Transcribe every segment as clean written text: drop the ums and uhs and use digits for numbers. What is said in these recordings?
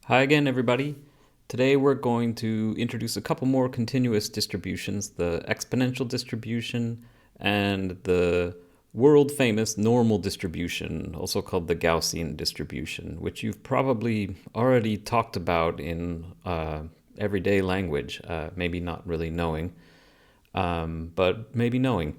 Hi again, everybody. Today we're going to introduce a couple more continuous distributions, the exponential distribution and the world-famous normal distribution, also called the Gaussian distribution, which you've probably already talked about in everyday language, maybe not really knowing, but maybe knowing.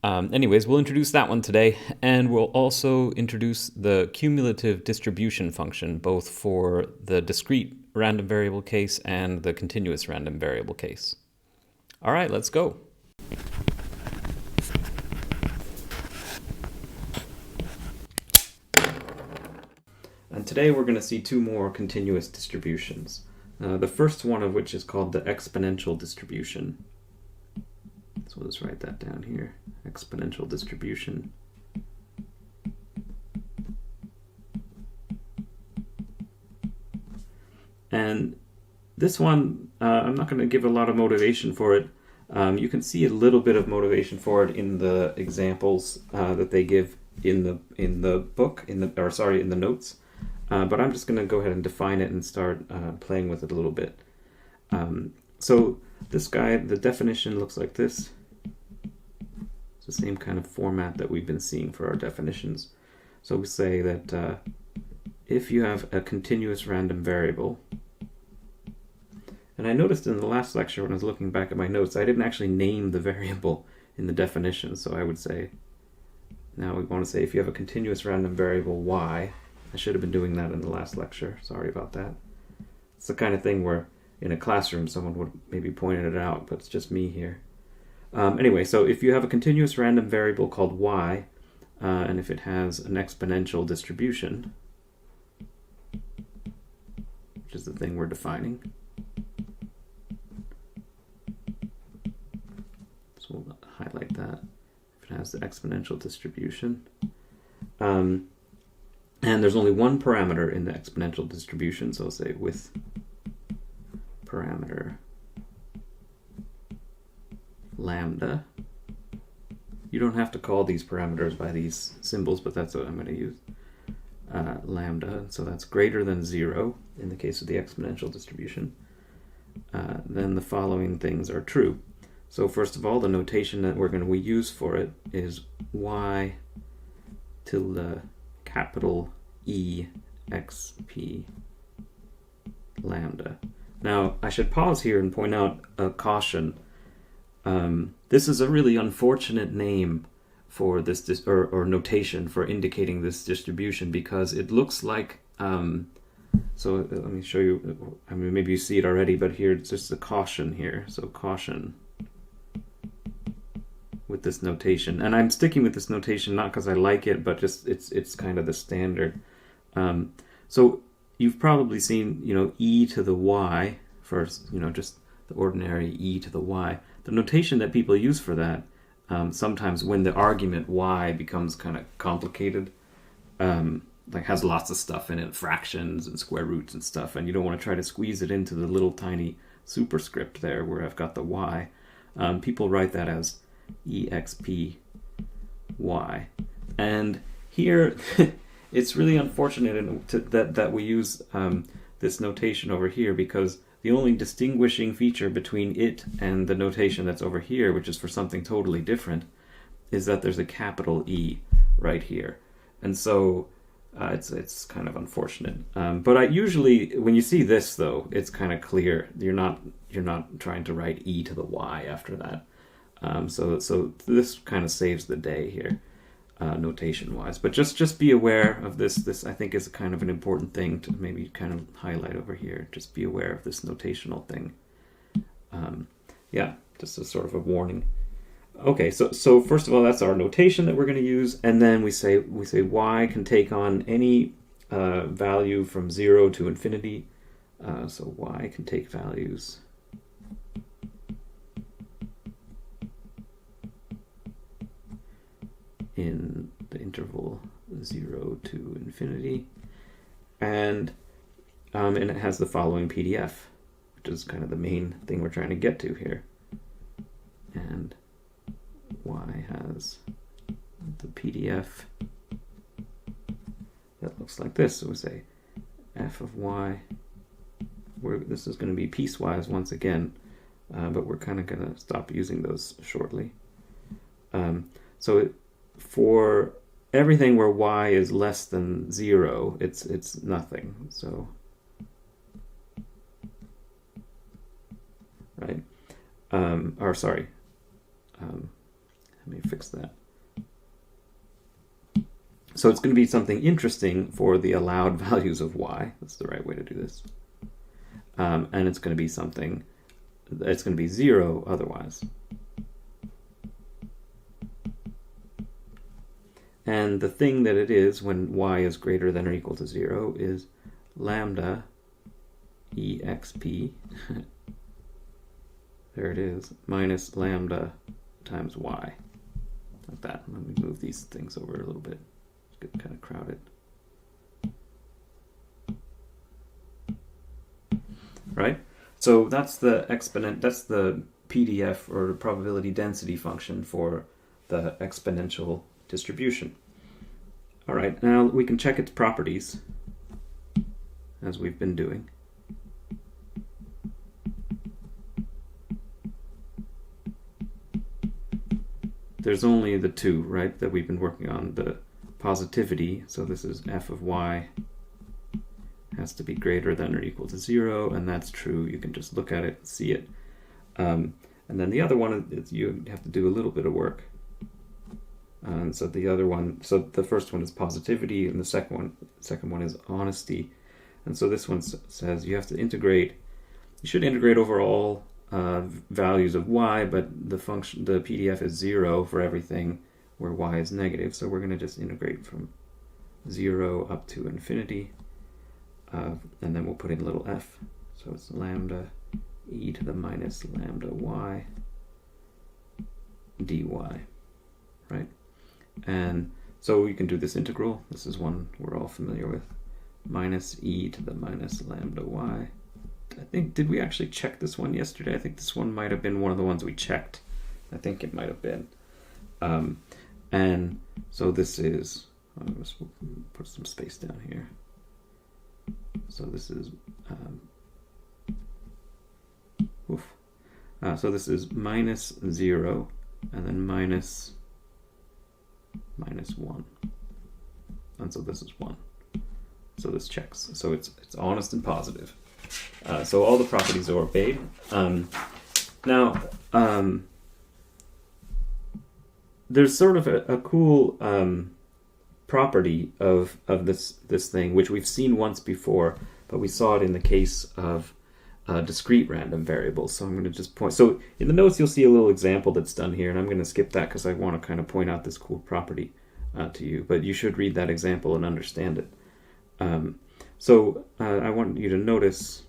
Anyways, we'll introduce that one today, and we'll also introduce the cumulative distribution function, both for the discrete random variable case and the continuous random variable case. All right, let's go. And today we're going to see two more continuous distributions. The first one of which is called the exponential distribution. So let's write that down here. Exponential distribution. And this one, I'm not going to give a lot of motivation for it. You can see a little bit of motivation for it in the examples that they give in the book, in the notes. But I'm just going to go ahead and define it and start playing with it a little bit. So this guy, the definition looks like this. It's the same kind of format that we've been seeing for our definitions. So we say that if you have a continuous random variable, and I noticed in the last lecture when I was looking back at my notes, I didn't actually name the variable in the definition. So I would say, now we want to say if you have a continuous random variable y, I should have been doing that in the last lecture. Sorry about that. It's the kind of thing where in a classroom someone would maybe pointed it out, but it's just me here. Anyway, so if you have a continuous random variable called y, and if it has an exponential distribution, which is the thing we're defining, so we'll highlight that, if it has the exponential distribution, and there's only one parameter in the exponential distribution, so I'll say with parameter lambda. You don't have to call these parameters by these symbols, but that's what I'm going to use. Lambda, so that's greater than 0 in the case of the exponential distribution. Then the following things are true. So first of all, the notation that we're going to use for it is y tilde capital E xp lambda. Now, I should pause here and point out a caution. This is a really unfortunate name for this or notation for indicating this distribution, because it looks like so let me show you. I mean, maybe you see it already, but here it's just a caution here. So caution with this notation, and I'm sticking with this notation not because I like it, but just it's kind of the standard. So you've probably seen e to the y first, just the ordinary e to the y. The notation that people use for that, sometimes when the argument y becomes kind of complicated, like has lots of stuff in it, fractions and square roots and stuff, and you don't want to try to squeeze it into the little tiny superscript there where I've got the y, people write that as exp y. And here, it's really unfortunate that we use this notation over here, because the only distinguishing feature between it and the notation that's over here, which is for something totally different, is that there's a capital E right here. And so it's kind of unfortunate. But I usually, when you see this though, it's kind of clear. You're not trying to write e to the y after that. So this kind of saves the day here, notation-wise. But just be aware of this. This, I think, is kind of an important thing to maybe kind of highlight over here. Just be aware of this notational thing. Yeah, just a sort of a warning. Okay, so first of all, that's our notation that we're going to use, and then we say y can take on any value from 0 to infinity. So y can take values in the interval 0 to infinity, and it has the following PDF, which is kind of the main thing we're trying to get to here. And y has the PDF that looks like this. So we say f of y, this is going to be piecewise once again, but we're kind of going to stop using those shortly. For everything where y is less than 0, it's nothing. So, right? Let me fix that. So it's going to be something interesting for the allowed values of y. That's the right way to do this. And it's going to be something, it's going to be 0 otherwise. And the thing that it is when y is greater than or equal to 0 is lambda exp, there it is, minus lambda times y. Like that. Let me move these things over a little bit. It's getting kind of crowded. Right? So that's the PDF or probability density function for the exponential distribution. All right, now we can check its properties as we've been doing. There's only the two, right, that we've been working on, the positivity. So this is f of y has to be greater than or equal to 0, and that's true. You can just look at it, see it. And then the other one is you have to do a little bit of work. And so the first one is positivity, and the second one is honesty. And so this one says you have to integrate. You should integrate over all values of y, but the PDF is 0 for everything where y is negative. So we're going to just integrate from 0 up to infinity, and then we'll put in a little f. So it's lambda e to the minus lambda y dy, right? And so you can do this integral. This is one we're all familiar with. Minus e to the minus lambda y. I think, did we actually check this one yesterday? I think this one might have been one of the ones we checked. I think it might have been. And so this is, let's put some space down here. So this is, so this is minus 0 and then minus 1, and so this is 1. So this checks. So it's honest and positive. So all the properties are obeyed. Now, there's sort of a cool property of this thing, which we've seen once before, but we saw it in the case of discrete random variables. So I'm going to just point. So in the notes, you'll see a little example that's done here, and I'm going to skip that because I want to kind of point out this cool property to you. But you should read that example and understand it. So I want you to notice.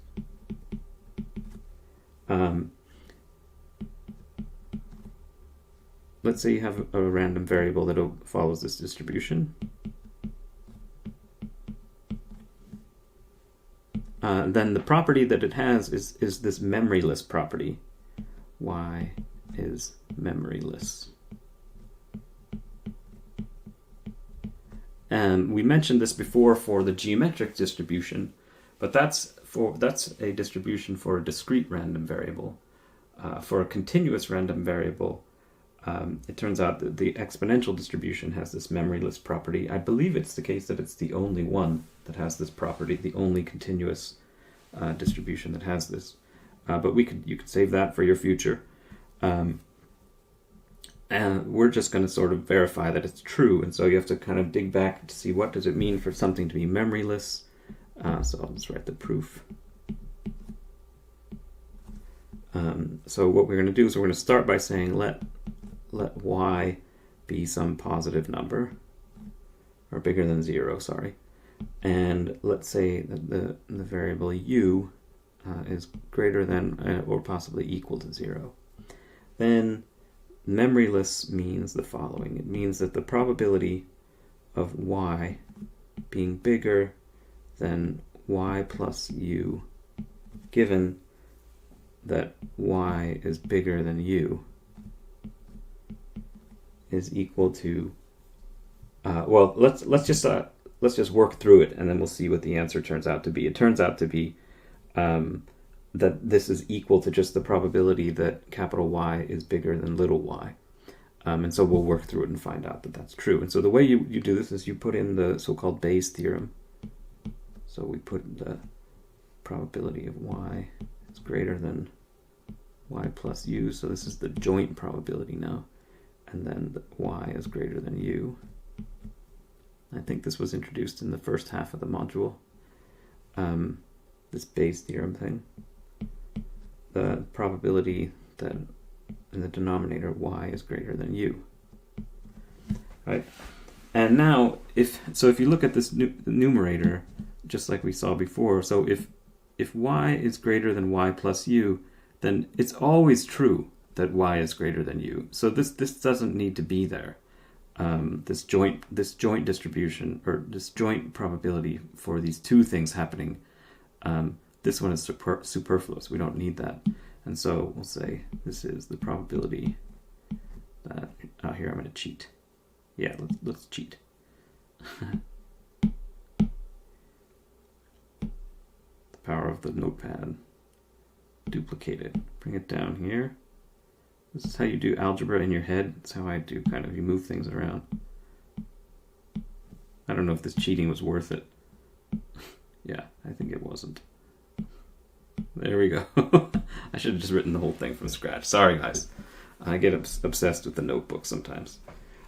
Let's say you have a random variable that follows this distribution. Then the property that it has is this memoryless property. Y is memoryless. And we mentioned this before for the geometric distribution, but that's a distribution for a discrete random variable. For a continuous random variable, it turns out that the exponential distribution has this memoryless property. I believe it's the case that it's the only one that has this property, the only continuous distribution that has this. But you could save that for your future. And we're just going to sort of verify that it's true. And so you have to kind of dig back to see what does it mean for something to be memoryless. So I'll just write the proof. So what we're going to do is we're going to start by saying let y be some positive number, or bigger than 0, sorry. And let's say that the variable u is greater than or possibly equal to 0. Then memoryless means the following. It means that the probability of y being bigger than y plus u, given that y is bigger than u, is equal to well, let's just let's just work through it, and then we'll see what the answer turns out to be. It turns out to be that this is equal to just the probability that capital Y is bigger than little y. And so we'll work through it and find out that that's true. And so the way you do this is you put in the so-called Bayes theorem. So we put the probability of Y is greater than Y plus U. So this is the joint probability now. And then the Y is greater than U. I think this was introduced in the first half of the module. This Bayes theorem thing. The probability that in the denominator Y is greater than U. Right? And now, if you look at this numerator, just like we saw before, so if Y is greater than Y plus U, then it's always true that Y is greater than U. So this doesn't need to be there. This joint distribution, or this joint probability for these two things happening, this one is superfluous. We don't need that. And so we'll say this is the probability that, here I'm going to cheat. Yeah, let's cheat. The power of the notepad. Duplicate it. Bring it down here. This is how you do algebra in your head. That's how I do, kind of, you move things around. I don't know if this cheating was worth it. Yeah, I think it wasn't. There we go. I should have just written the whole thing from scratch. Sorry, guys. I get obsessed with the notebook sometimes.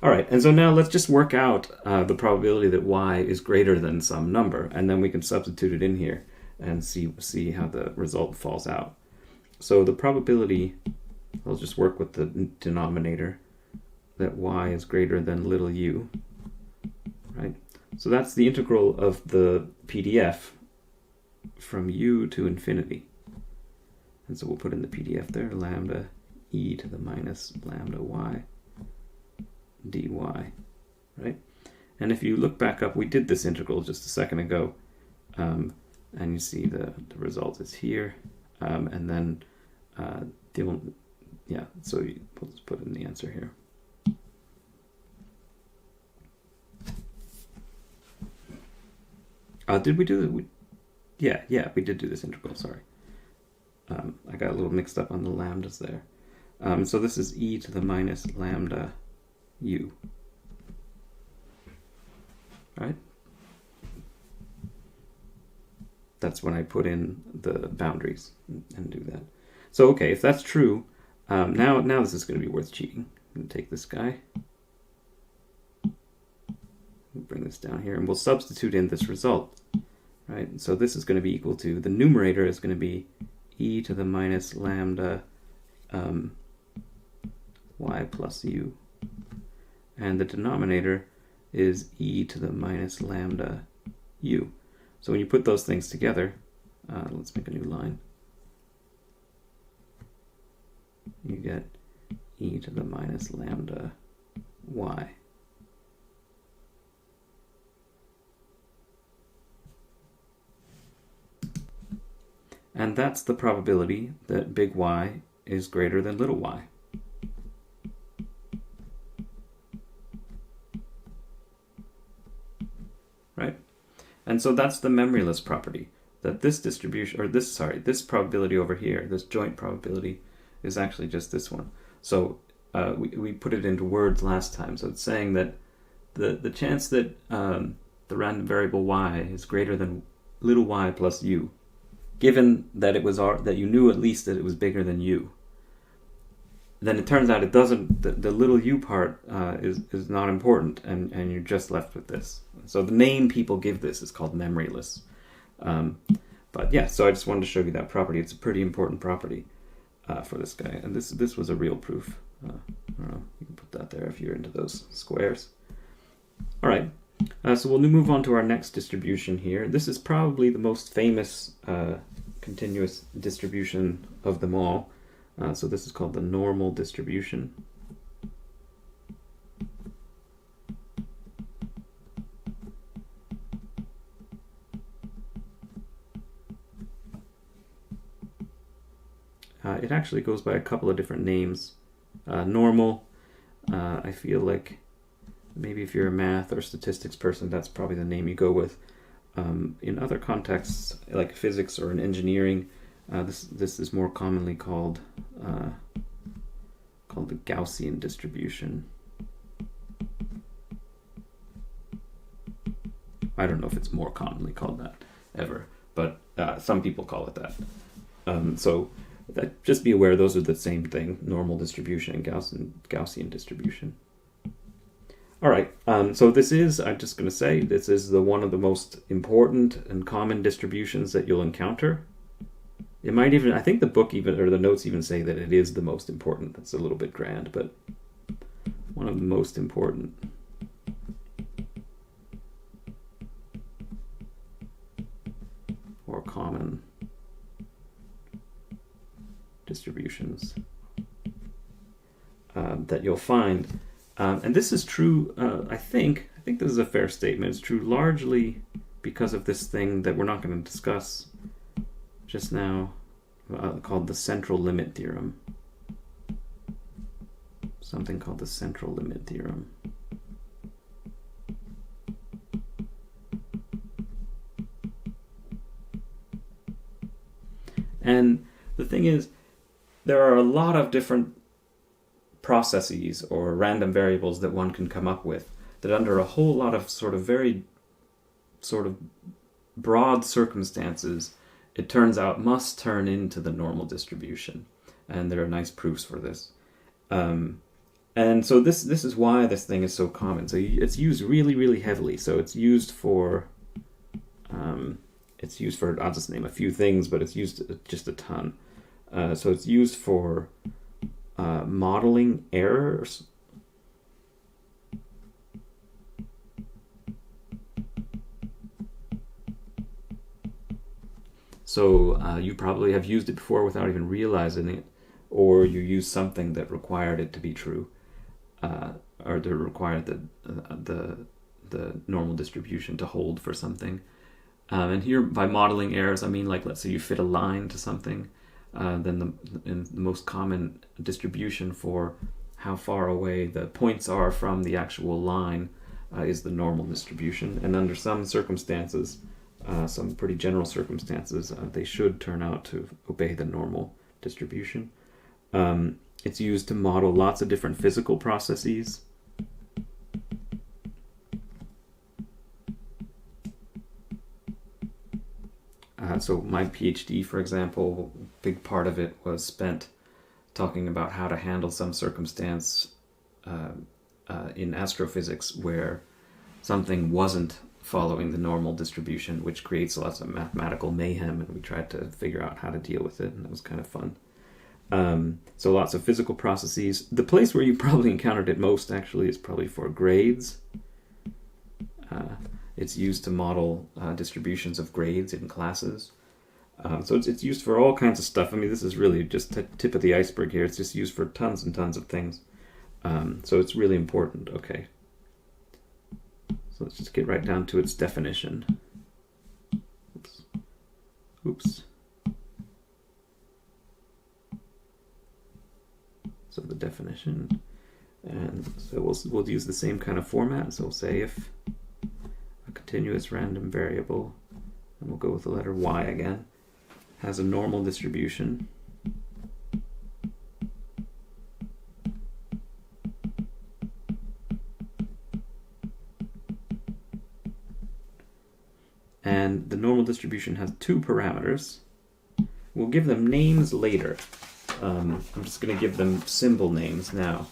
All right, and so now let's just work out the probability that Y is greater than some number, and then we can substitute it in here and see how the result falls out. So the probability, I'll just work with the denominator, that Y is greater than little u, right? So that's the integral of the PDF from u to infinity. And so we'll put in the PDF there, lambda e to the minus lambda y dy, right? And if you look back up, we did this integral just a second ago, and you see the result is here, and then so we'll just put in the answer here. Did we do it? Yeah, we did do this integral, sorry. I got a little mixed up on the lambdas there. So this is e to the minus lambda u. Right? That's when I put in the boundaries and do that. So okay, if that's true, now this is going to be worth cheating. I'm going to take this guy, we'll bring this down here, and we'll substitute in this result. Right? So this is going to be equal to, the numerator is going to be e to the minus lambda y plus u, and the denominator is e to the minus lambda u. So when you put those things together, let's make a new line. You get e to the minus lambda y. And that's the probability that big Y is greater than little y. Right? And so that's the memoryless property, that this distribution, or this probability over here, this joint probability, is actually just this one. So we put it into words last time. So it's saying that the chance that the random variable y is greater than little y plus u, given that that you knew at least that it was bigger than u, then it turns out it doesn't. The little u part is not important, and you're just left with this. So the name people give this is called memoryless. But yeah, so I just wanted to show you that property. It's a pretty important property for this guy, and this was a real proof. I don't know. You can put that there if you're into those squares. All right. So we'll move on to our next distribution here. This is probably the most famous continuous distribution of them all. So this is called the normal distribution. It actually goes by a couple of different names. Normal, I feel like maybe if you're a math or statistics person, that's probably the name you go with. In other contexts, like physics or in engineering, this is more commonly called the Gaussian distribution. I don't know if it's more commonly called that ever, but some people call it that. So just be aware those are the same thing: normal distribution and Gaussian distribution. All right, so this is, I'm just going to say, this is one of the most important and common distributions that you'll encounter. It might even, I think the book even, or the notes even say that it is the most important. That's a little bit grand, but one of the most important. Or common distributions that you'll find. And this is true, I think this is a fair statement. It's true largely because of this thing that we're not going to discuss just now, called the central limit theorem. Something called the central limit theorem. And the thing is, there are a lot of different processes or random variables that one can come up with that under a whole lot of very broad circumstances, it turns out must turn into the normal distribution. And there are nice proofs for this. And so this is why this thing is so common. So it's used really, really heavily. So it's used for, I'll just name a few things, but it's used just a ton. So it's used for modeling errors. So you probably have used it before without even realizing it, or you use something that required it to be true, or that required the normal distribution to hold for something. And here, by modeling errors, I mean, like, let's say you fit a line to something, then the most common distribution for how far away the points are from the actual line is the normal distribution. And under some circumstances, some pretty general circumstances, they should turn out to obey the normal distribution. It's used to model lots of different physical processes. So my PhD, for example, big part of it was spent talking about how to handle some circumstance in astrophysics where something wasn't following the normal distribution, which creates lots of mathematical mayhem, and we tried to figure out how to deal with it, and it was kind of fun. So lots of physical processes. The place where you probably encountered it most, actually, is probably for grades. It's used to model distributions of grades in classes. So it's used for all kinds of stuff. I mean, this is really just the tip of the iceberg here. It's just used for tons and tons of things. So it's really important. Okay. So let's just get right down to its definition. Oops. So the definition. And so we'll use the same kind of format. So we'll say if a continuous random variable, and we'll go with the letter y again, has a normal distribution, and the normal distribution has two parameters. We'll give them names later. I'm just going to give them symbol names now,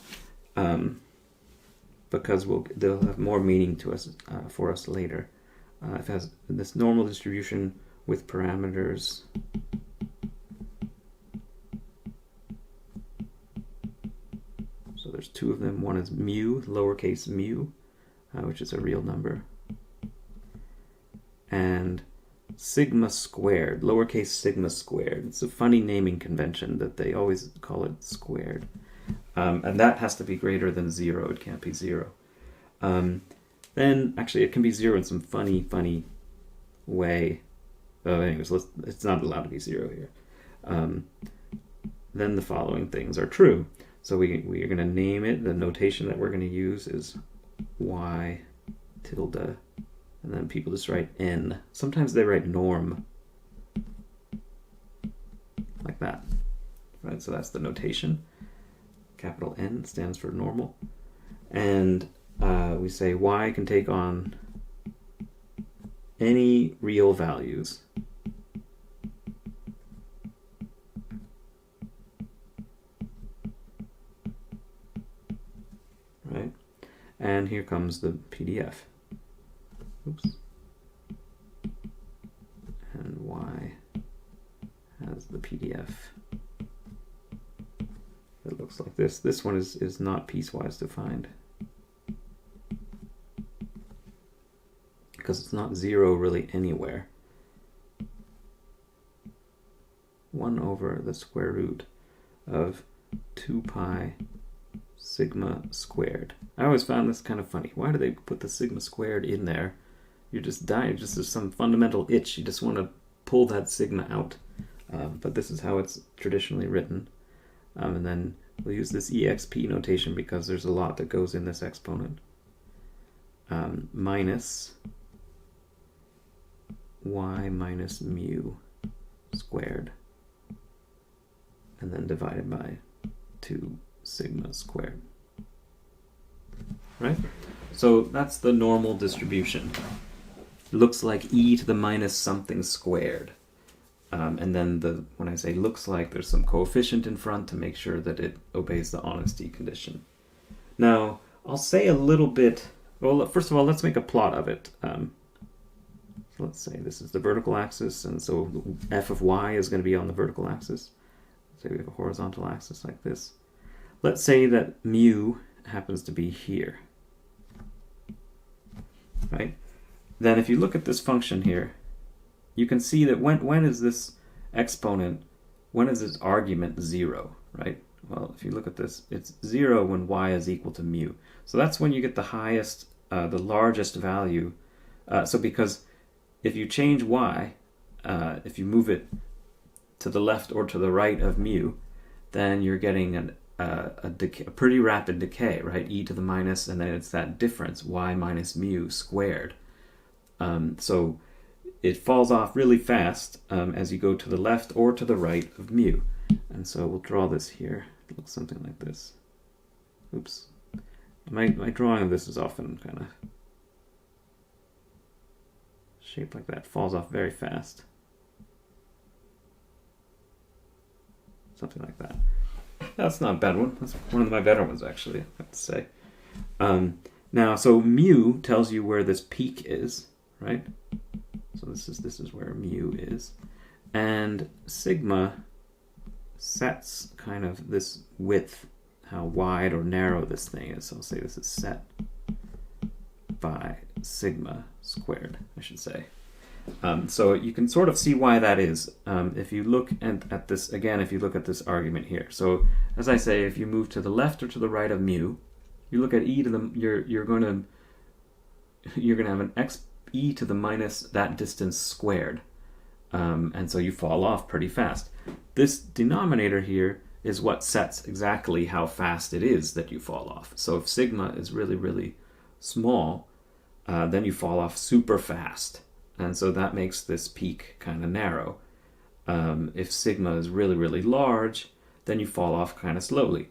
because they'll have more meaning to us for us later. It has this normal distribution with parameters. So there's two of them. One is mu, lowercase mu, which is a real number, and sigma squared, lowercase sigma squared. It's a funny naming convention that they always call it squared. And that has to be greater than 0. It can't be 0. Then, actually, it can be 0 in some funny way. Anyways, it's not allowed to be 0 here. Then the following things are true. So we are going to name it. The notation that we're going to use is y tilde, and then people just write n. Sometimes they write norm, like that, right? So that's the notation. Capital N stands for normal. And we say y can take on any real values. Right? And here comes the PDF. Oops. And y has the PDF. It looks like this. This one is not piecewise defined, because it's not 0 really anywhere. 1 over the square root of 2 pi sigma squared. I always found this kind of funny. Why do they put the sigma squared in there? You're just dying. Just there's some fundamental itch. You just want to pull that sigma out. But this is how it's traditionally written. And then we'll use this exp notation because there's a lot that goes in this exponent. Minus y minus mu squared, and then divided by 2 sigma squared. Right? So that's the normal distribution. It looks like e to the minus something squared. And then when I say looks like, there's some coefficient in front to make sure that it obeys the honesty condition. Now, I'll say a little bit, well, first of all, let's make a plot of it. So let's say this is the vertical axis, and so f of y is going to be on the vertical axis. Say we have a horizontal axis like this. Let's say that mu happens to be here. Right? Then if you look at this function here, you can see that when is this exponent, when is this argument 0, right? Well, if you look at this, it's 0 when y is equal to mu. So that's when you get the highest, the largest value. So because if you change y, if you move it to the left or to the right of mu, then you're getting a pretty rapid decay, right? E to the minus, and then it's that difference, y minus mu squared. So it falls off really fast as you go to the left or to the right of mu. And so we'll draw this here. It looks something like this. Oops. My drawing of this is often kind of shaped like that. Falls off very fast. Something like that. That's not a bad one. That's one of my better ones, actually, I have to say. Now, so mu tells you where this peak is, right? So this is where mu is. And sigma sets kind of this width, how wide or narrow this thing is. So I'll say this is set by sigma squared, I should say. So you can sort of see why that is. If you look at this, again, if you look at this argument here. So as I say, if you move to the left or to the right of mu, you look at e to the, you're going to have an e to the minus that distance squared. And so you fall off pretty fast. This denominator here is what sets exactly how fast it is that you fall off. So if sigma is really, really small, then you fall off super fast. And so that makes this peak kind of narrow. If sigma is really, really large, then you fall off kind of slowly.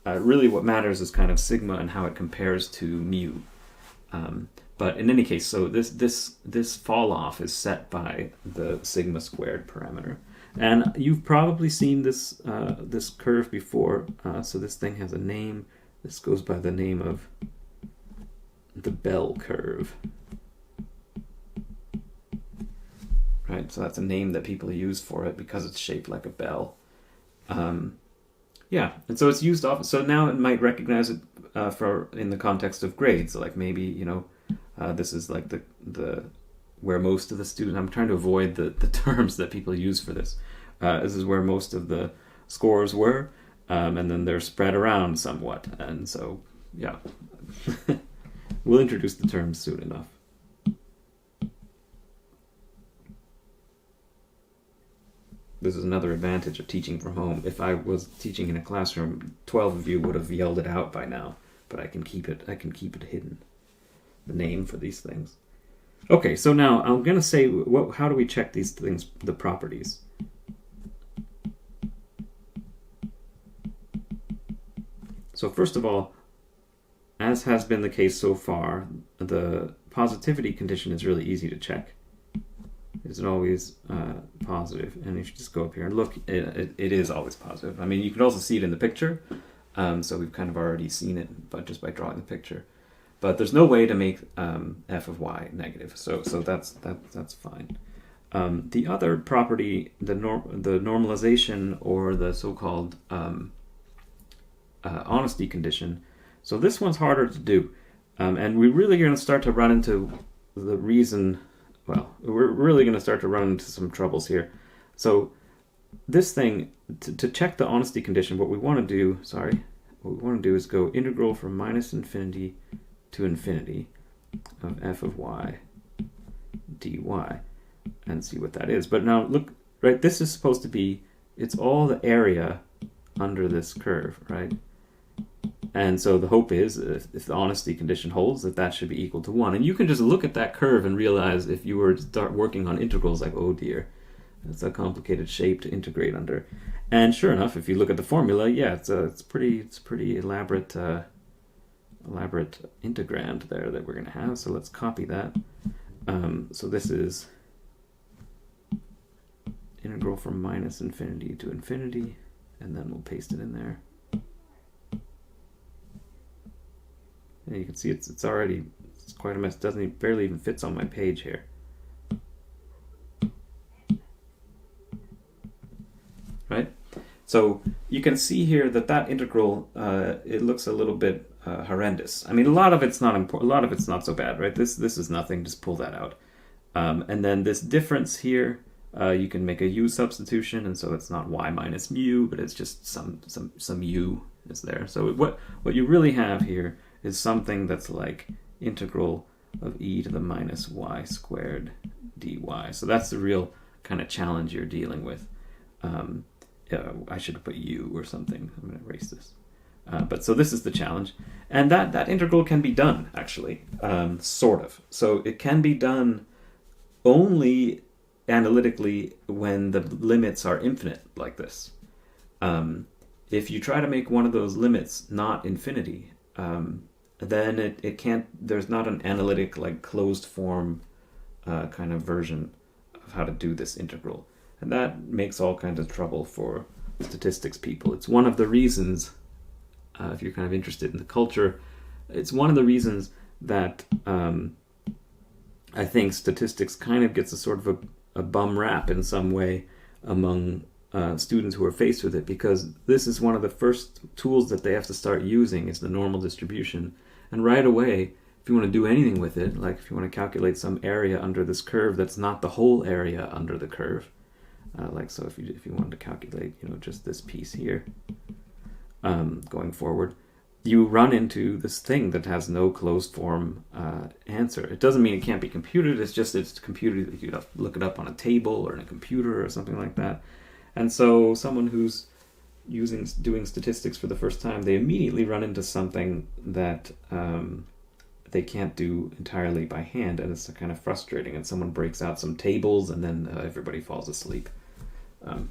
Really what matters is kind of sigma and how it compares to mu. But in any case, so this fall off is set by the sigma squared parameter. And you've probably seen this this curve before. So this thing has a name. This goes by the name of the bell curve. Right, so that's a name that people use for it because it's shaped like a bell. Yeah, and so it's used often. So now it might recognize it for in the context of grades. So like maybe, you know, this is like the where most of the students. I'm trying to avoid the terms that people use for this. This is where most of the scores were, and then they're spread around somewhat. And so, yeah, we'll introduce the terms soon enough. This is another advantage of teaching from home. If I was teaching in a classroom, 12 of you would have yelled it out by now. but I can keep it hidden, the name for these things. Okay, so now I'm going to say, how do we check these things, the properties? So first of all, as has been the case so far, the positivity condition is really easy to check. Is it always positive? And if you just go up here and look, it is always positive. I mean, you can also see it in the picture, so we've kind of already seen it, but just by drawing the picture. But there's no way to make f of y negative, so that's fine. The other property, the normalization, or the so-called honesty condition. So this one's harder to do, and we're really going to start to run into the reason. Well, we're really going to start to run into some troubles here. So this thing, to check the honesty condition, what we want to do is go integral from minus infinity to infinity of f of y dy and see what that is. But now look, right, this is supposed to be, it's all the area under this curve, right? And so the hope is, if the honesty condition holds, that should be equal to 1. And you can just look at that curve and realize, if you were to start working on integrals, like, oh dear, it's a complicated shape to integrate under. And sure enough, if you look at the formula, yeah, it's pretty elaborate integrand there that we're going to have. So let's copy that. So this is integral from minus infinity to infinity, and then we'll paste it in there. And you can see it's quite a mess. Barely even fits on my page here. Right? So you can see here that integral, it looks a little bit horrendous. I mean, a lot of it's not important. A lot of it's not so bad, right? This is nothing. Just pull that out. And then this difference here, you can make a u substitution, and so it's not y minus mu, but it's just some u is there. So what you really have here is something that's like integral of e to the minus y squared dy. So that's the real kind of challenge you're dealing with. I should have put u or something. I'm going to erase this. But so this is the challenge. And that integral can be done, actually, sort of. So it can be done only analytically when the limits are infinite, like this. If you try to make one of those limits not infinity, then it can't, there's not an analytic, like, closed form kind of version of how to do this integral. And that makes all kinds of trouble for statistics people. It's one of the reasons, if you're kind of interested in the culture, it's one of the reasons that I think statistics kind of gets a sort of a bum rap in some way among students who are faced with it, because this is one of the first tools that they have to start using, is the normal distribution. And right away, if you want to do anything with it, like if you want to calculate some area under this curve that's not the whole area under the curve, like so if you wanted to calculate, just this piece here, going forward, you run into this thing that has no closed form answer. It doesn't mean it can't be computed. It's just it's computed. You have to look it up on a table or in a computer or something like that. And so someone who's doing statistics for the first time, they immediately run into something that they can't do entirely by hand, and it's kind of frustrating. And someone breaks out some tables, and then everybody falls asleep.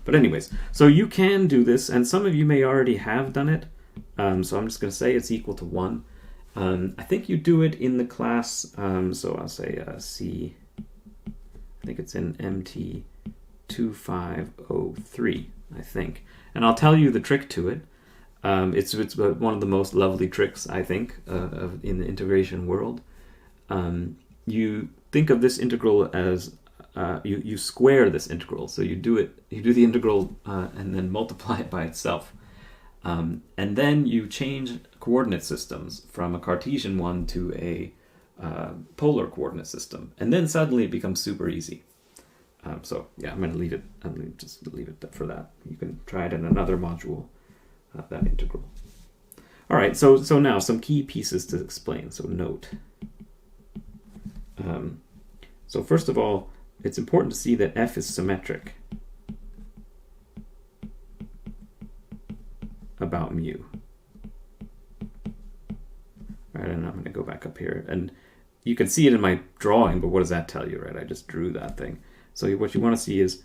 But anyways, so you can do this, and some of you may already have done it. So I'm just going to say it's equal to 1. I think you do it in the class, so I'll say C, I think it's in MT 2503, I think. And I'll tell you the trick to it. It's one of the most lovely tricks, I think, in the integration world. You think of this integral as you square this integral. So you do the integral and then multiply it by itself. And then you change coordinate systems from a Cartesian one to a polar coordinate system. And then suddenly it becomes super easy. So yeah, I'm going to leave it. I'm going to just leave it for that. You can try it in another module, that integral. All right, so now some key pieces to explain. So note. So first of all, it's important to see that f is symmetric about mu. right? And I'm going to go back up here. And you can see it in my drawing, but what does that tell you, right? I just drew that thing. So what you want to see is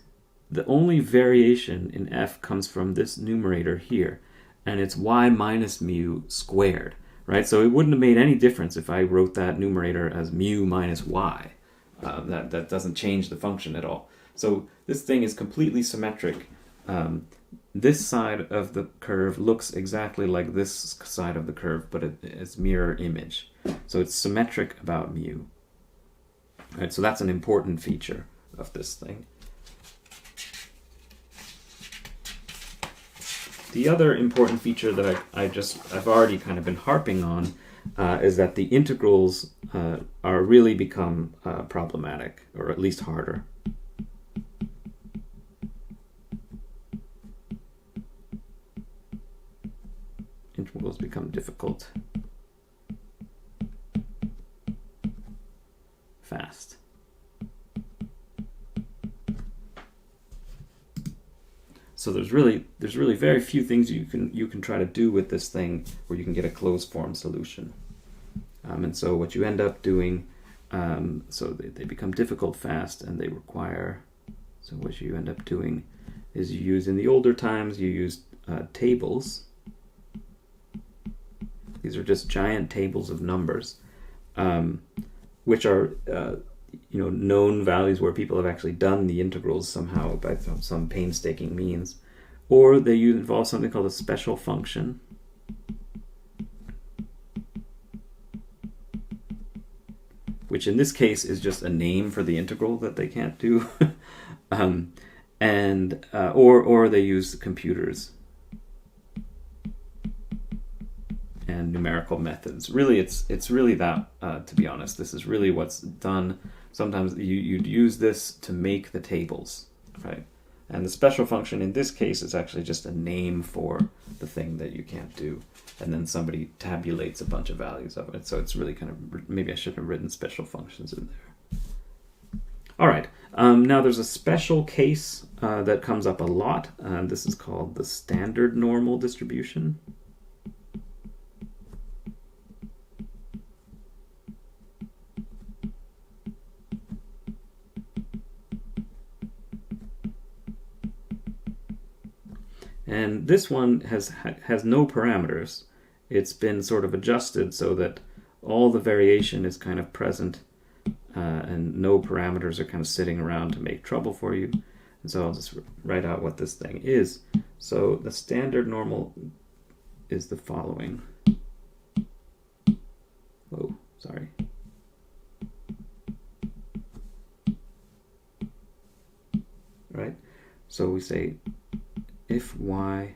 the only variation in f comes from this numerator here, and it's y minus mu squared, right? So it wouldn't have made any difference if I wrote that numerator as mu minus y. That doesn't change the function at all. So this thing is completely symmetric. This side of the curve looks exactly like this side of the curve, but it's mirror image. So it's symmetric about mu. Right, so that's an important feature of this thing. The other important feature that I've already kind of been harping on is that the integrals are really become problematic, or at least harder. Integrals become difficult fast. So there's really very few things you can try to do with this thing where you can get a closed form solution. And so what you end up doing, so they become difficult fast, and they require. So what you end up doing is you use, in the older times, you used tables. These are just giant tables of numbers, which are known values where people have actually done the integrals somehow by some painstaking means, or they involve something called a special function, which in this case is just a name for the integral that they can't do, or they use computers and numerical methods. Really, it's really that, to be honest, this is really what's done. Sometimes you'd use this to make the tables, right? And the special function in this case is actually just a name for the thing that you can't do. And then somebody tabulates a bunch of values of it. So it's really kind of, maybe I should have written special functions in there. All right, now there's a special case that comes up a lot. This is called the standard normal distribution. And this one has no parameters. It's been sort of adjusted so that all the variation is kind of present, and no parameters are kind of sitting around to make trouble for you. And so I'll just write out what this thing is. So the standard normal is the following. Oh, sorry. Right? So we say if y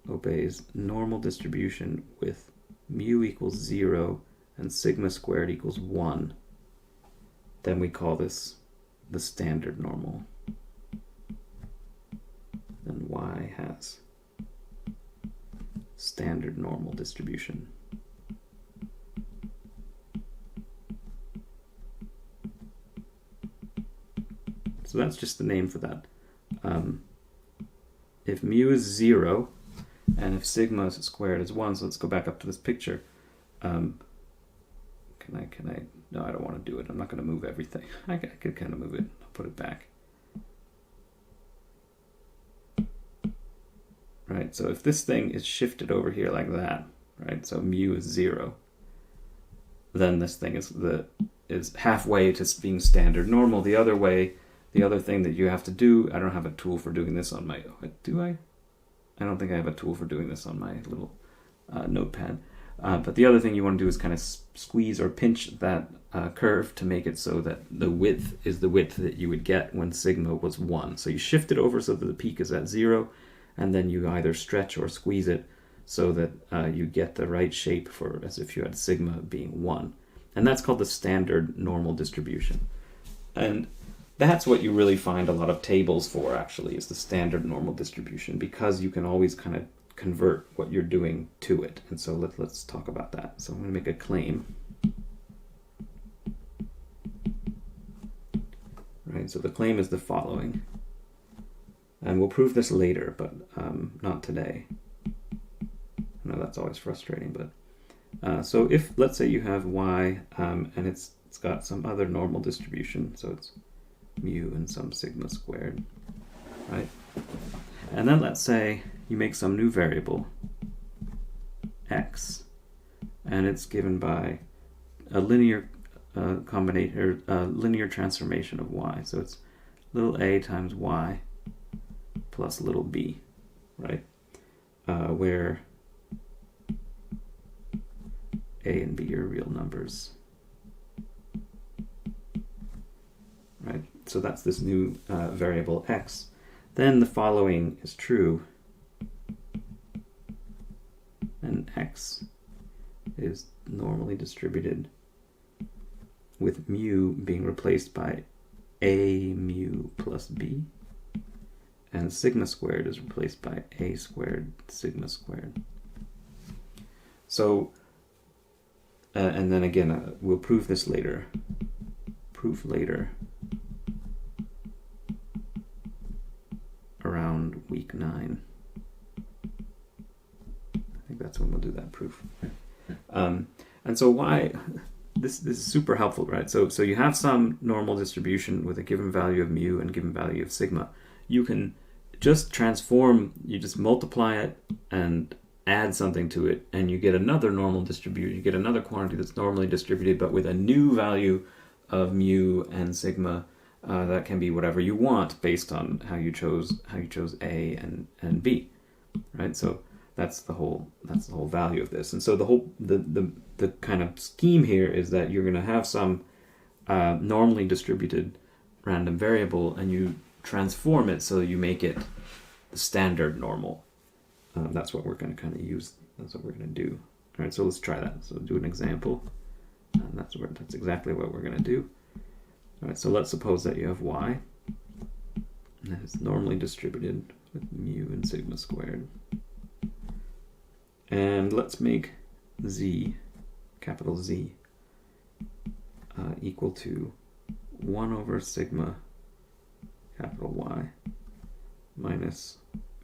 obeys normal distribution with mu equals 0 and sigma squared equals 1, then we call this the standard normal. Then y has standard normal distribution. So that's just the name for that. If mu is 0 and if sigma squared is 1, so let's go back up to this picture. Can I? No, I don't want to do it. I'm not going to move everything. I could kind of move it. I'll put it back. Right, so if this thing is shifted over here like that, right, so mu is 0, then this thing is halfway to being standard normal. The other way, the other thing that you have to do, I don't have a tool for doing this on my, do I? I don't think I have a tool for doing this on my little notepad. But the other thing you want to do is kind of squeeze or pinch that curve to make it so that the width is the width that you would get when sigma was 1. So you shift it over so that the peak is at 0, and then you either stretch or squeeze it so that you get the right shape for as if you had sigma being 1. And that's called the standard normal distribution. And that's what you really find a lot of tables for, actually, is the standard normal distribution, because you can always kind of convert what you're doing to it. And so let's talk about that. So I'm going to make a claim. Right, so the claim is the following. And we'll prove this later, but not today. And know, that's always frustrating. But so if, let's say you have y, and it's got some other normal distribution, so it's mu and some sigma squared, right? And then let's say you make some new variable, x, and it's given by a linear linear transformation of y. So it's little a times y plus little b, right? Where a and b are real numbers, right? So that's this new variable x. Then the following is true, and x is normally distributed with mu being replaced by a mu plus b, and sigma squared is replaced by a squared sigma squared. So, and then again, we'll prove this later. Proof later, around week 9. I think that's when we'll do that proof. And so why this is super helpful, right? So you have some normal distribution with a given value of mu and given value of sigma. You can just transform, you just multiply it and add something to it, and you get another normal distribution. You get another quantity that's normally distributed, but with a new value of mu and sigma. That can be whatever you want based on how you chose A and B, right? So that's the whole value of this. And so the kind of scheme here is that you're going to have some normally distributed random variable, and you transform it so you make it the standard normal. That's what we're going to kind of use. That's what we're going to do. All right, so let's try that. So do an example. And that's exactly what we're going to do. All right, so let's suppose that you have y, and it's normally distributed with mu and sigma squared. And let's make z, capital Z, equal to 1 over sigma, capital Y, minus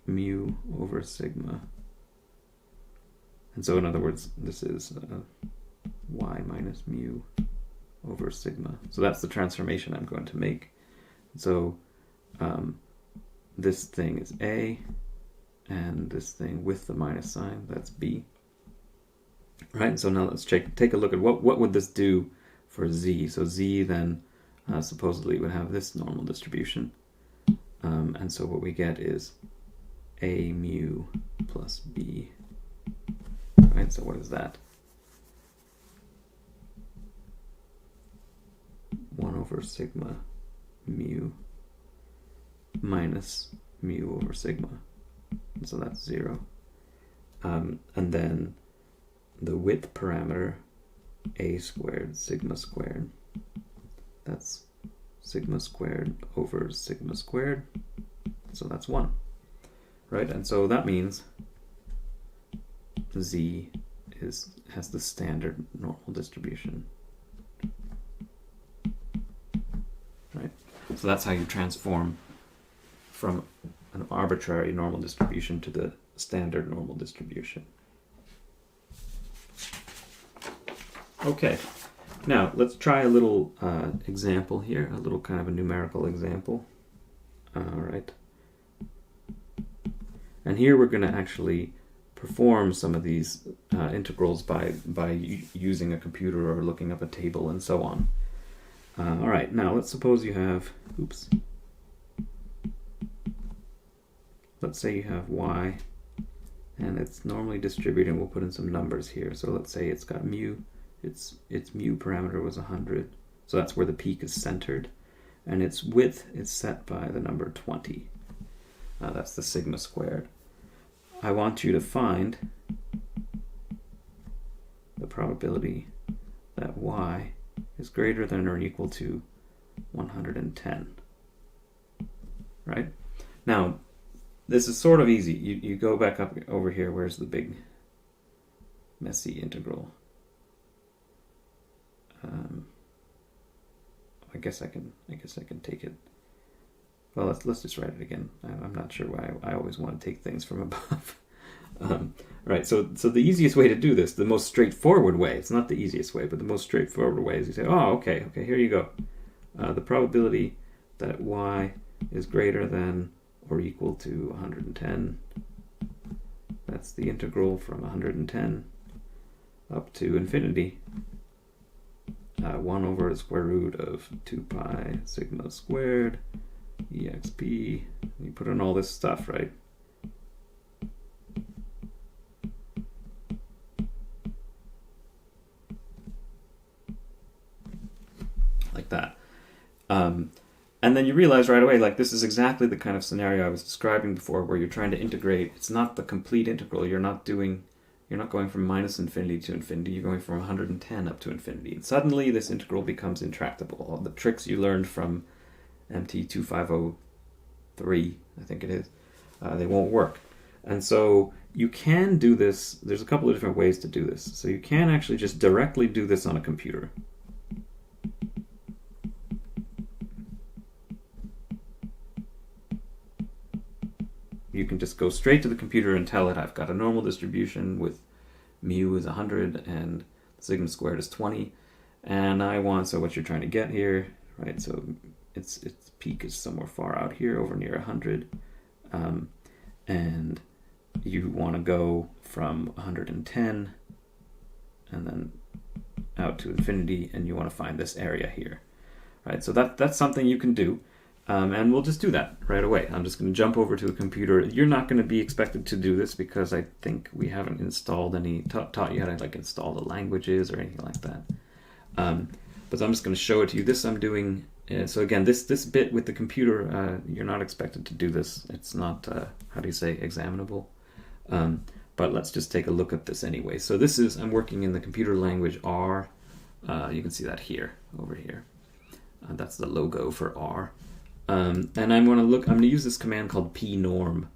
mu over sigma. And so in other words, this is y minus mu over sigma. So that's the transformation I'm going to make. So this thing is A, and this thing with the minus sign, that's B. Right, so now let's take a look at what would this do for Z. So Z then supposedly would have this normal distribution. And so what we get is A mu plus B. Right, so what is that? 1 over sigma mu minus mu over sigma. So that's 0. And then the width parameter, a squared sigma squared. That's sigma squared over sigma squared. So that's 1. Right? And so that means Z has the standard normal distribution. Right? So that's how you transform from an arbitrary normal distribution to the standard normal distribution. Okay, now let's try a little example here, a little kind of a numerical example. All right. And here we're going to actually perform some of these integrals by using a computer or looking up a table and so on. All right, now let's suppose you have, let's say you have y, and it's normally distributed, and we'll put in some numbers here. So let's say it's got mu, its mu parameter was 100, so that's where the peak is centered, and its width is set by the number 20. That's the sigma squared. I want you to find the probability that y is greater than or equal to 110. Right? Now, this is sort of easy. You go back up over here. Where's the big messy integral? I guess I can take it. Well, let's just write it again. I'm not sure why I always want to take things from above. Right, so the easiest way to do this, the most straightforward way, it's not the easiest way, but the most straightforward way is you say, oh, okay, here you go. The probability that y is greater than or equal to 110, that's the integral from 110 up to infinity, 1 over the square root of 2 pi sigma squared exp. You put in all this stuff, right? Like that. And then you realize right away, like, this is exactly the kind of scenario I was describing before, where you're trying to integrate. It's not the complete integral. You're not going from minus infinity to infinity. You're going from 110 up to infinity. And suddenly this integral becomes intractable. All the tricks you learned from MT 2503, I think it is, they won't work. And so you can do this. There's a couple of different ways to do this. So you can actually just directly do this on a computer. You can just go straight to the computer and tell it, I've got a normal distribution with mu is 100 and sigma squared is 20, and I want, so what you're trying to get here, right, so its peak is somewhere far out here over near 100, and you want to go from 110 and then out to infinity, and you want to find this area here, right? So that's something you can do. And we'll just do that right away. I'm just going to jump over to a computer. You're not going to be expected to do this because I think we haven't installed any, taught you how to like install the languages or anything like that. But I'm just going to show it to you. This I'm doing. So again, this bit with the computer, you're not expected to do this. It's not, how do you say, examinable. But let's just take a look at this anyway. So this is, I'm working in the computer language R. You can see that here, over here. That's the logo for R. And I'm going to use this command called pnorm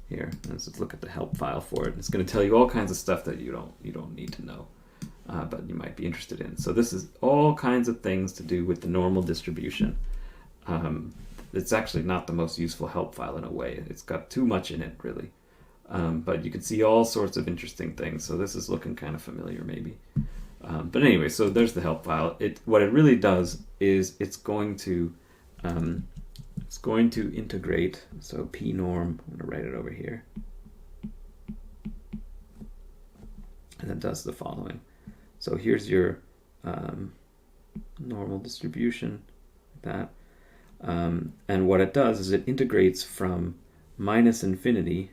here. Let's just look at the help file for it. It's going to tell you all kinds of stuff that you don't need to know, but you might be interested in. So this is all kinds of things to do with the normal distribution. It's actually not the most useful help file in a way. It's got too much in it, really. But you can see all sorts of interesting things. So this is looking kind of familiar, maybe. But anyway, so there's the help file. What it really does is it's going to integrate, so pnorm, I'm going to write it over here, and it does the following. So here's your normal distribution, like that, and what it does is it integrates from minus infinity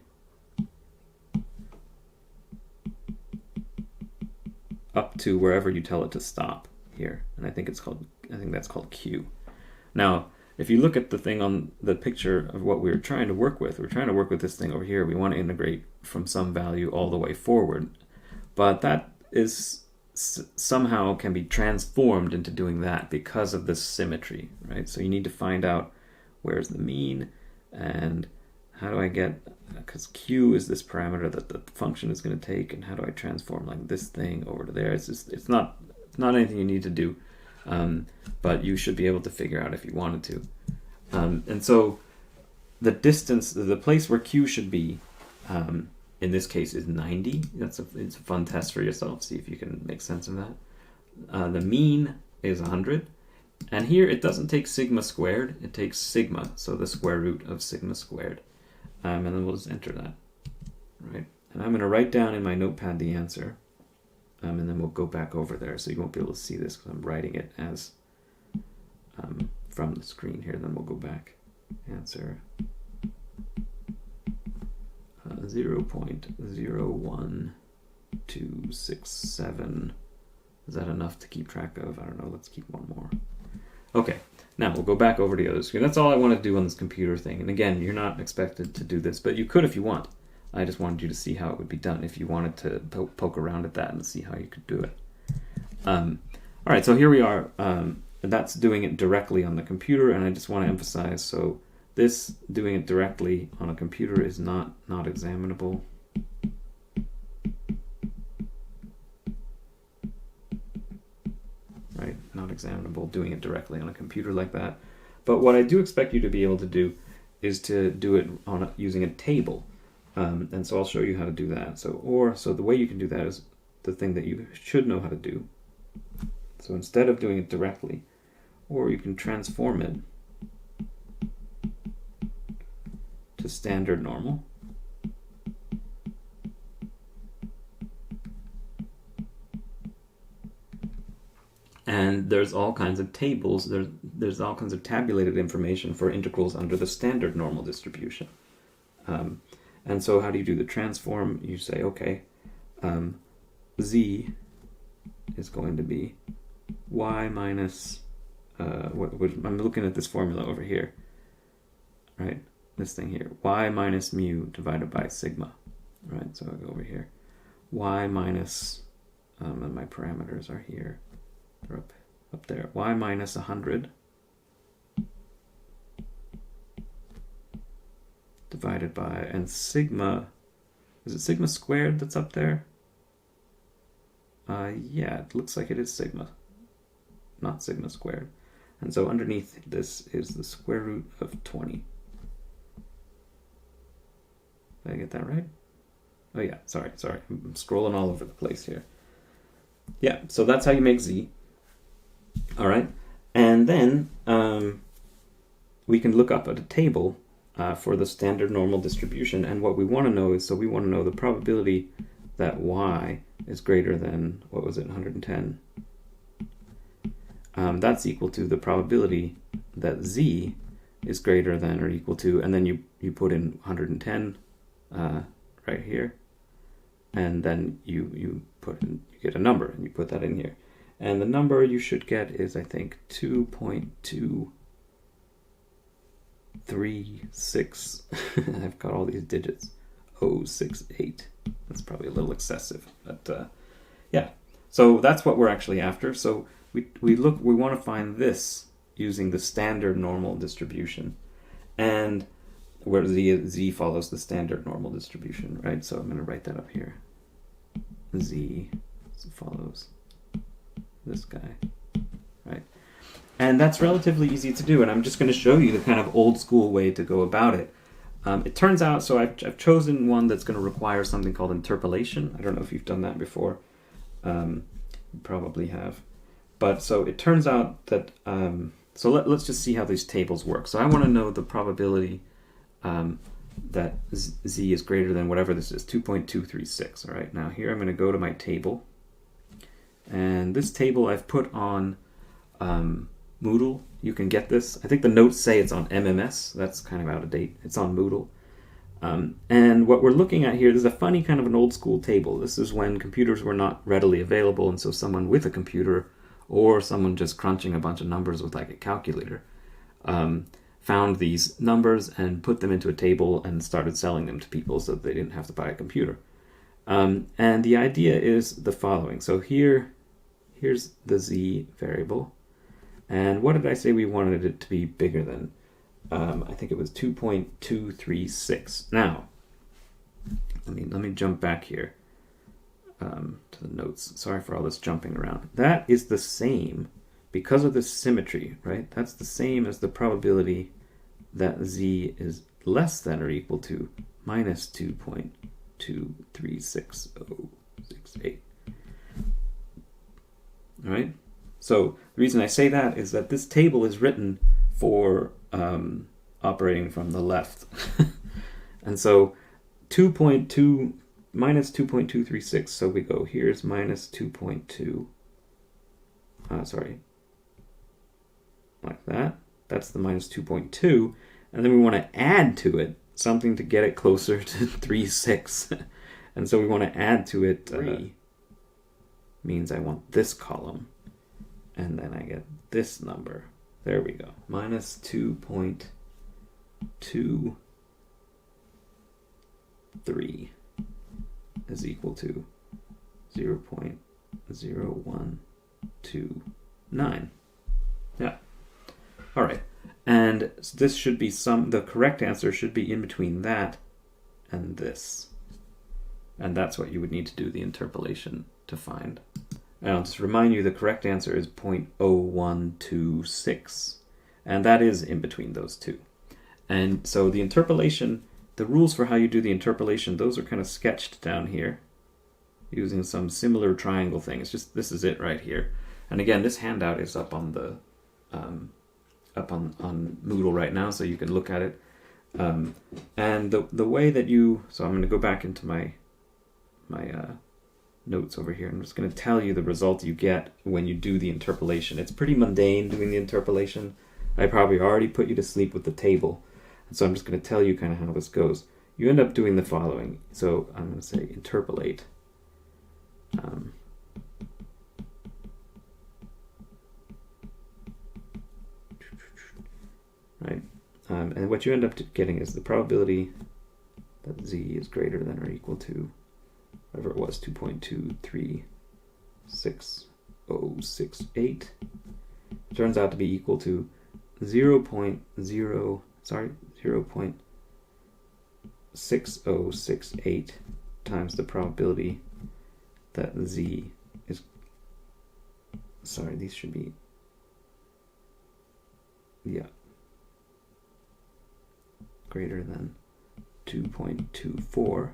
up to wherever you tell it to stop here, and I think that's called Q. Now, if you look at the thing on the picture of what we're trying to work with, we're trying to work with this thing over here. We want to integrate from some value all the way forward. But that is somehow can be transformed into doing that because of this symmetry, right? So you need to find out where's the mean and how do I get, because Q is this parameter that the function is going to take, and how do I transform like this thing over to there? It's not anything you need to do. But you should be able to figure out if you wanted to. And so the distance, the place where Q should be, in this case, is 90. It's a fun test for yourself. See if you can make sense of that. The mean is 100. And here it doesn't take sigma squared. It takes sigma, so the square root of sigma squared. And then we'll just enter that. Right? And I'm going to write down in my notepad the answer. And then we'll go back over there, so you won't be able to see this because I'm writing it as from the screen here. Then we'll go back. Answer 0.01267. Is that enough to keep track of? I don't know. Let's keep one more. Okay, now we'll go back over to the other screen. That's all I want to do on this computer thing. And again, you're not expected to do this, but you could if you want. I just wanted you to see how it would be done if you wanted to poke around at that and see how you could do it. All right, so here we are. That's doing it directly on the computer, and I just want to emphasize, so this doing it directly on a computer is not examinable. Right, not examinable doing it directly on a computer like that. But what I do expect you to be able to do is to do it using a table. And so I'll show you how to do that. So the way you can do that is the thing that you should know how to do. So instead of doing it directly, or you can transform it to standard normal. And there's all kinds of tables, there's all kinds of tabulated information for integrals under the standard normal distribution. And so how do you do the transform? You say, okay, z is going to be y minus, I'm looking at this formula over here, right? This thing here, y minus mu divided by sigma, right? So I go over here, y minus, and my parameters are here, they're up there, y minus 100 divided by, and sigma, is it sigma squared that's up there? Yeah, it looks like it is sigma, not sigma squared. And so underneath this is the square root of 20. Did I get that right? Oh yeah, sorry. I'm scrolling all over the place here. Yeah, so that's how you make z. All right, and then we can look up at a table for the standard normal distribution, and what we want to know is, so we want to know the probability that y is greater than, what was it, 110. That's equal to the probability that z is greater than or equal to, and then you put in 110 right here, and then you get a number and you put that in here, and the number you should get is, I think, 2.236. I've got all these digits. 068. That's probably a little excessive, but yeah. So that's what we're actually after. So we want to find this using the standard normal distribution, and where z follows the standard normal distribution, right? So I'm going to write that up here. Z follows this guy, right? And that's relatively easy to do, and I'm just going to show you the kind of old school way to go about it. It turns out, so I've chosen one that's going to require something called interpolation. I don't know if you've done that before. You probably have. But so it turns out that, so let's just see how these tables work. So I want to know the probability that z is greater than whatever this is, 2.236. All right, now here I'm going to go to my table. And this table I've put on Moodle. You can get this. I think the notes say it's on MMS. That's kind of out of date. It's on Moodle. And what we're looking at here, this is a funny kind of an old school table. This is when computers were not readily available, and so someone with a computer or someone just crunching a bunch of numbers with like a calculator found these numbers and put them into a table and started selling them to people so that they didn't have to buy a computer. And the idea is the following. So here's the z variable. And what did I say we wanted it to be bigger than? I think it was 2.236. Now, let me jump back here to the notes. Sorry for all this jumping around. That is the same, because of this symmetry, right? That's the same as the probability that z is less than or equal to minus 2.236068. All right? So the reason I say that is that this table is written for operating from the left. And so minus 2.236, so we go, here's minus 2.2, like that. That's the minus 2.2, and then we want to add to it something to get it closer to 36. And so we want to add to it 3. Means I want this column. And then I get this number. There we go. Minus 2.23 is equal to 0.0129. Yeah. All right. And this should be the correct answer should be in between that and this. And that's what you would need to do the interpolation to find. And I'll just remind you the correct answer is 0.0126. And that is in between those two. And so the interpolation the rules for how you do the interpolation, those are kind of sketched down here using some similar triangle thing. It's just, this is it right here. And again, this handout is up on the on Moodle right now, so you can look at it. And the way that you, so I'm going to go back into my notes over here. I'm just going to tell you the result you get when you do the interpolation. It's pretty mundane doing the interpolation. I probably already put you to sleep with the table. So I'm just going to tell you kind of how this goes. You end up doing the following. So I'm going to say interpolate. Right. And what you end up getting is the probability that z is greater than or equal to whatever it was, 2.236068. Turns out to be equal to 0.6068 times the probability that z is, these should be, greater than 2.24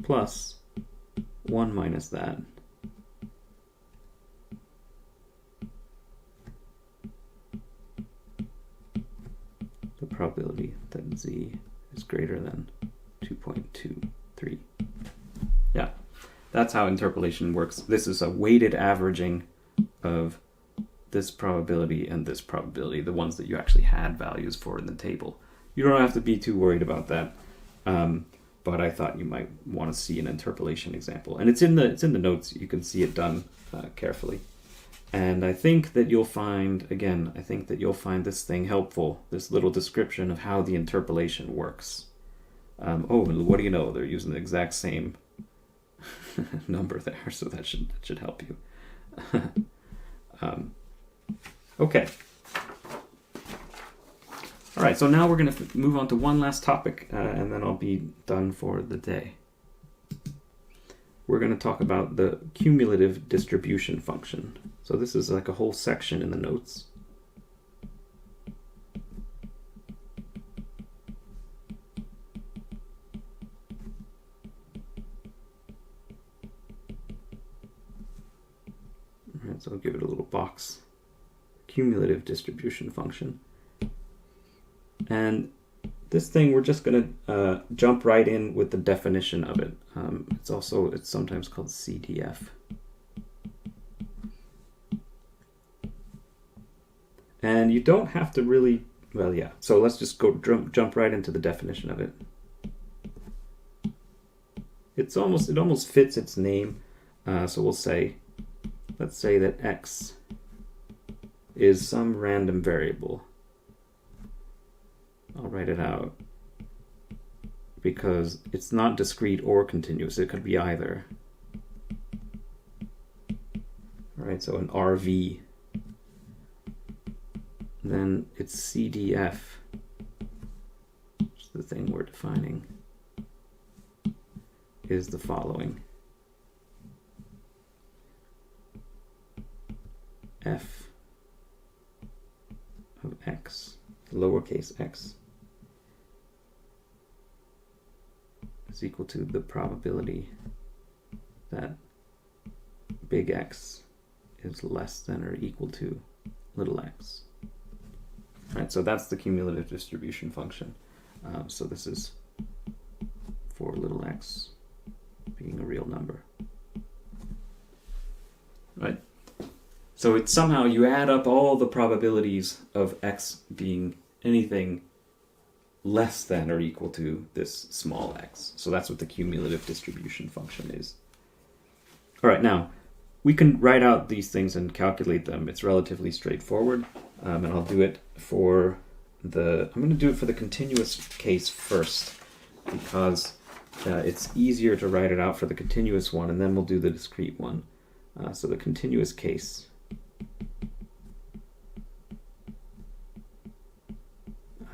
plus 1 minus that. The probability that z is greater than 2.23. Yeah, that's how interpolation works. This is a weighted averaging of this probability and this probability, the ones that you actually had values for in the table. You don't have to be too worried about that, but I thought you might want to see an interpolation example. And it's in the notes. You can see it done carefully. And I think that you'll find, again, this thing helpful, this little description of how the interpolation works. Oh, and what do you know? They're using the exact same number there, so that should help you. Okay. All right, so now we're going to move on to one last topic, and then I'll be done for the day. We're going to talk about the cumulative distribution function. So this is like a whole section in the notes. All right, so I'll give it a little box. Cumulative distribution function. And this thing, we're just going to jump right in with the definition of it. It's sometimes called CDF. And you don't have to really, well, yeah. So let's just go jump right into the definition of it. It almost fits its name. So we'll say, let's say that x is some random variable. I'll write it out because it's not discrete or continuous. It could be either. All right, so an RV. Then its CDF, which is the thing we're defining, is the following. F of x, lowercase x, is equal to the probability that big X is less than or equal to little x. All right, so that's the cumulative distribution function. So this is for little x being a real number. Right? So it's somehow you add up all the probabilities of x being anything less than or equal to this small x. So that's what the cumulative distribution function is. All right, now we can write out these things and calculate them. It's relatively straightforward, and I'll do it for I'm going to do it for the continuous case first, because it's easier to write it out for the continuous one, and then we'll do the discrete one. So the continuous case.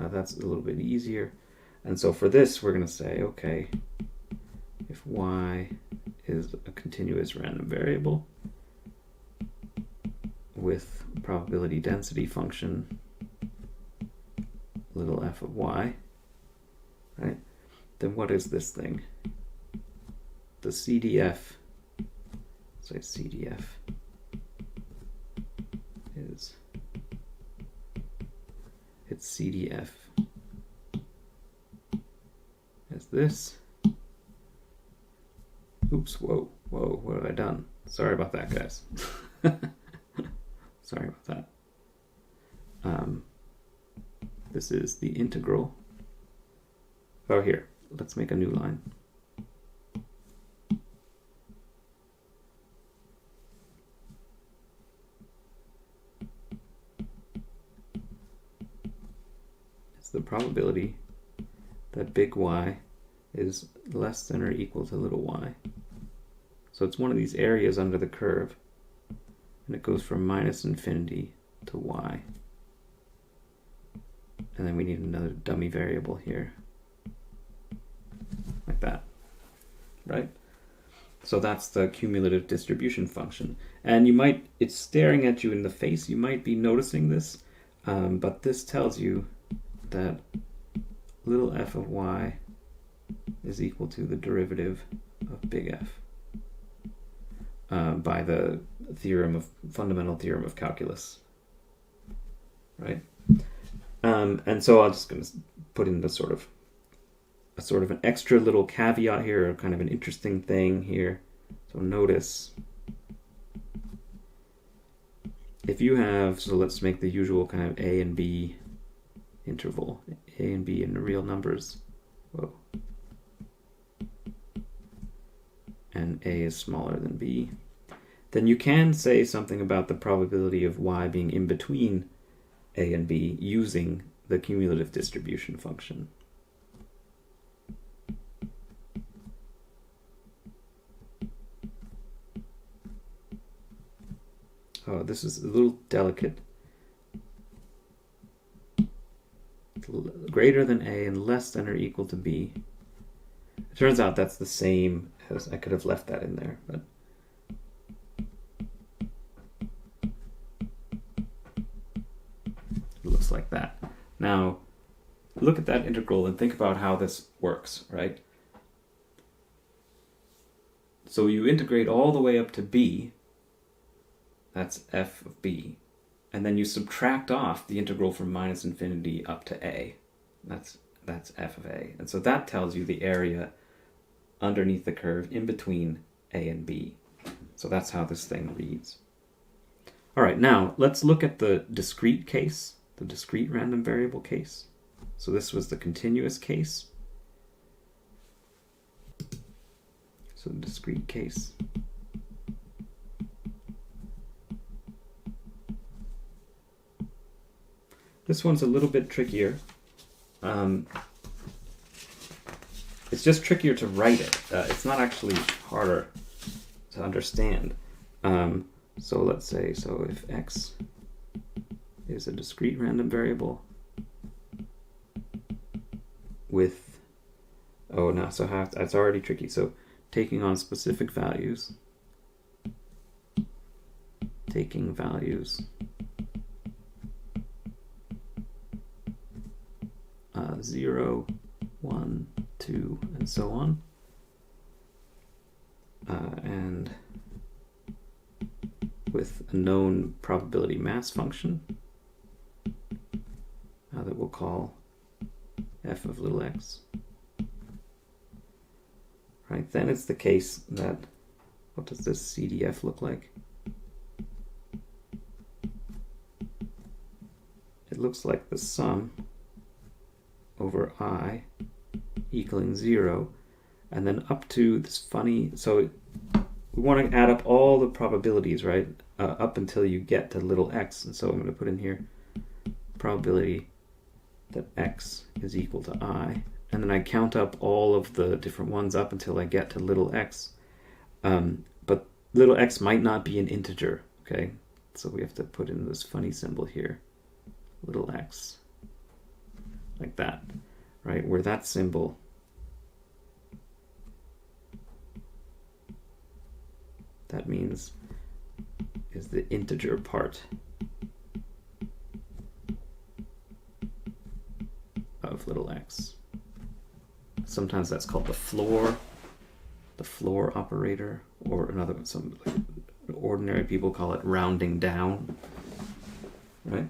That's a little bit easier. And so for this, we're going to say, okay, if y is a continuous random variable with probability density function little f of y, right? then what is this thing? The CDF, say CDF is, its CDF is this. Oops, whoa, what have I done? Sorry about that, guys. Sorry about that. This is the integral. Oh, here, let's make a new line. It's the probability that big Y is less than or equal to little y. So it's one of these areas under the curve, and it goes from minus infinity to y. And then we need another dummy variable here, like that, right? So that's the cumulative distribution function. And you might, it's staring at you in the face, you might be noticing this, but this tells you that little f of y is equal to the derivative of big F by the fundamental theorem of calculus, right? And so I'm just going to put in the sort of an extra little caveat here, or kind of an interesting thing here. So notice, if you have, so let's make the usual kind of A and B interval, A and B in the real numbers. Whoa. And A is smaller than B, then you can say something about the probability of y being in between A and B using the cumulative distribution function. Oh, this is a little delicate. Greater than A and less than or equal to B. It turns out that's the same as, I could have left that in there, but it looks like that. Now, look at that integral and think about how this works, right? So you integrate all the way up to B, that's f of B, and then you subtract off the integral from minus infinity up to A. That's f of A. And so that tells you the area underneath the curve in between A and B. So that's how this thing reads. All right, now let's look at the discrete case, the discrete random variable case. So this was the continuous case. So the discrete case. This one's a little bit trickier. It's just trickier to write it. It's not actually harder to understand. So let's say, so if x is a discrete random variable with, oh no, so that's already tricky. So taking on specific values, taking values 0, 1, 2, and so on, and with a known probability mass function that we'll call f of little x. Right, then it's the case that, what does this CDF look like? It looks like the sum over I equaling 0, and then up to this funny, so we want to add up all the probabilities, right, up until you get to little x. And so I'm going to put in here probability that x is equal to I, and then I count up all of the different ones up until I get to little x. But little x might not be an integer, okay? So we have to put in this funny symbol here, little x, like that, right? Where that symbol that means is the integer part of little x. Sometimes that's called the floor operator, or some ordinary people call it rounding down, right?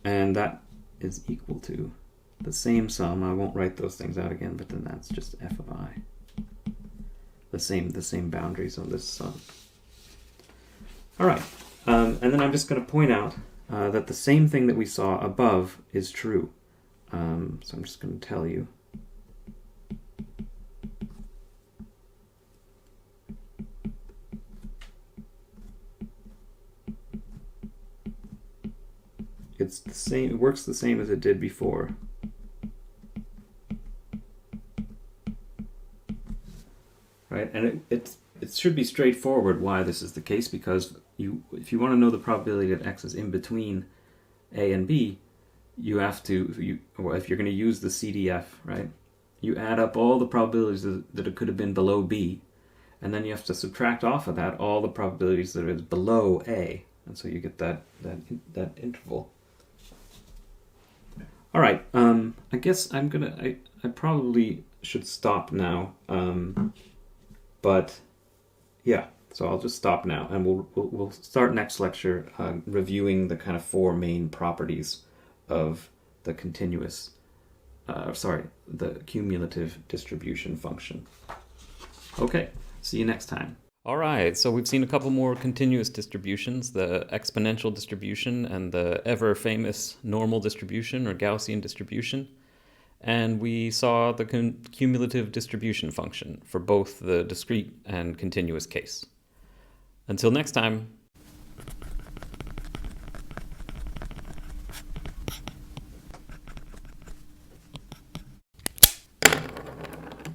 And that is equal to the same sum. I won't write those things out again, but then that's just f of I. The same boundaries on this sum. All right, and then I'm just going to point out that the same thing that we saw above is true. So I'm just going to tell you. It's the same. It works the same as it did before. Right, and it should be straightforward why this is the case, because if you want to know the probability that x is in between a and b, you have to, or if you're going to use the CDF, right, you add up all the probabilities that it could have been below b, and then you have to subtract off of that all the probabilities that is below a, and so you get that interval. All right, I guess I probably should stop now. But yeah, so I'll just stop now, and we'll start next lecture reviewing the kind of four main properties of the the cumulative distribution function. Okay, see you next time. All right, so we've seen a couple more continuous distributions, the exponential distribution and the ever famous normal distribution or Gaussian distribution. And we saw the cumulative distribution function for both the discrete and continuous case. Until next time.